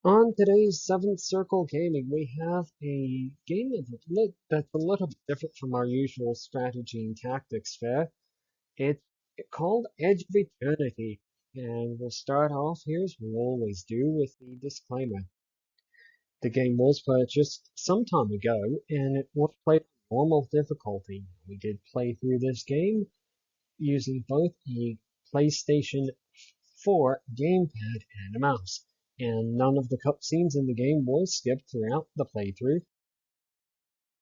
On today's Seventh Circle Gaming, we have a game that's a little bit different from our usual strategy and tactics fare. It's called Edge of Eternity, and we'll start off here as we always do with the disclaimer. The game was purchased some time ago, and it was played on normal difficulty. We did play through this game using both a PlayStation 4 gamepad and a mouse, and none of the cutscenes in the game was skipped throughout the playthrough.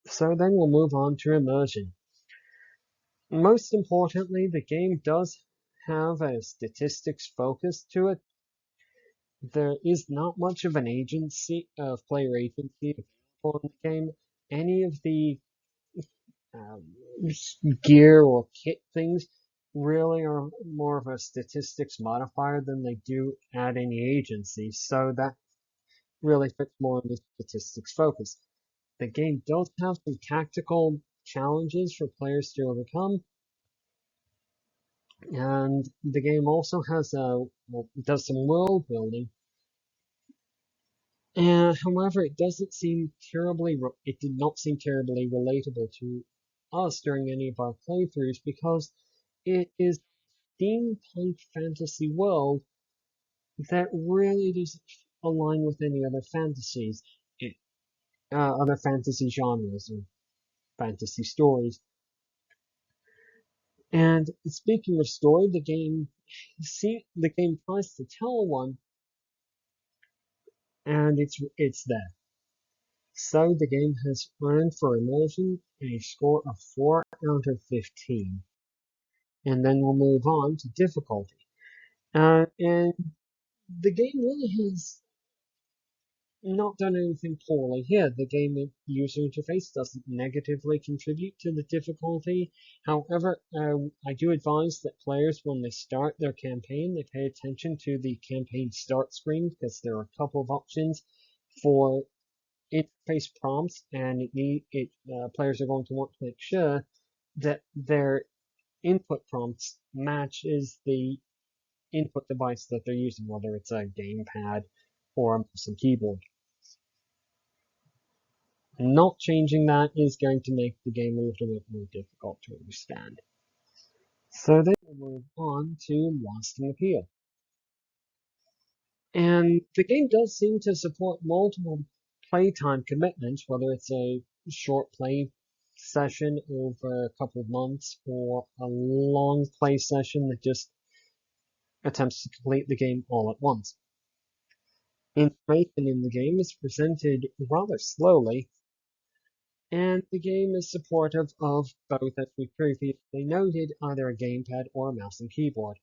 So then we'll move on to immersion. Most importantly, the game does have a statistics focus to it. There is not much of an agency of player agency available in the game. Any of the um, gear or kit things really are more of a statistics modifier than they do add any agency, so that really fits more on the statistics focus. The game does have some tactical challenges for players to overcome, and the game also has does some world building. And however, it did not seem terribly relatable to us during any of our playthroughs because it is steampunk fantasy world that really doesn't align with any other fantasies, other fantasy genres or fantasy stories. And speaking of story, the game tries to tell one, and it's there. So the game has earned for immersion a score of 4 out of 15. And then we'll move on to difficulty. And the game really has not done anything poorly here. The game user interface doesn't negatively contribute to the difficulty. However, I do advise that players, when they start their campaign, they pay attention to the campaign start screen because there are a couple of options for interface prompts, and players are going to want to make sure that their input prompts matches the input device that they're using, whether it's a gamepad or a mouse and keyboard. Not changing that is going to make the game a little bit more difficult to understand. So then we'll move on to lasting appeal. And the game does seem to support multiple playtime commitments, whether it's a short play session over a couple of months or a long play session that just attempts to complete the game all at once. Information in the game is presented rather slowly, and the game is supportive of both, as we previously noted, either a gamepad or a mouse and keyboard.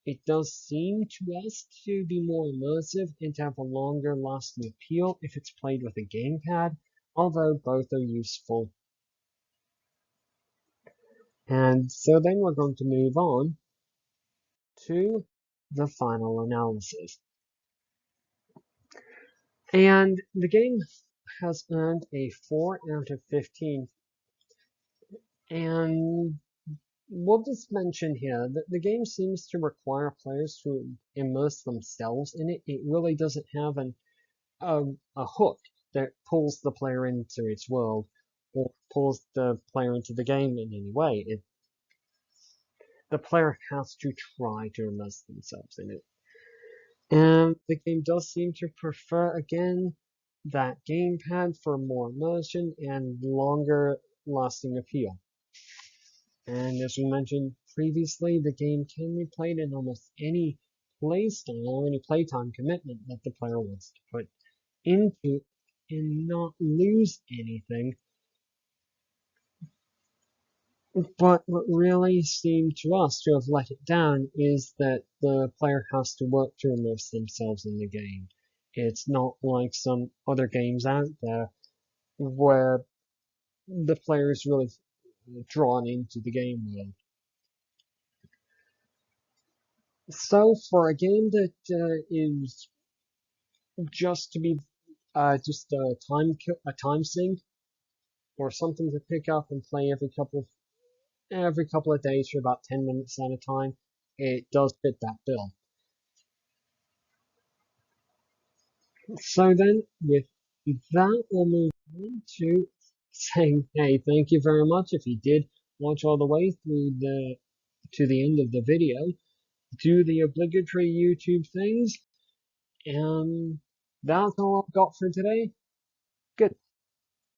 It does seem to us to be more immersive and to have a longer lasting appeal if it's played with a gamepad, although both are useful. And so then we're going to move on to the final analysis. And the game has earned a 4 out of 15. And we'll just mention here that the game seems to require players to immerse themselves in it. It really doesn't have a hook that pulls the player into its world or pulls the player into the game in any way. The player has to try to immerse themselves in it. And the game does seem to prefer, again, that gamepad for more immersion and longer lasting appeal. And as we mentioned previously, the game can be played in almost any playstyle or any playtime commitment that the player wants to put into and not lose anything. But what really seemed to us to have let it down is that the player has to work to immerse themselves in the game. It's not like some other games out there where the player is really drawn into the game world. So for a game that is just to be just a time sink or something to pick up and play every couple of days for about 10 minutes at a time, it does fit that bill. So then, with that, we'll move on to saying, hey, thank you very much. If you did watch all the way through to the end of the video, do the obligatory YouTube things. And that's all I've got for today.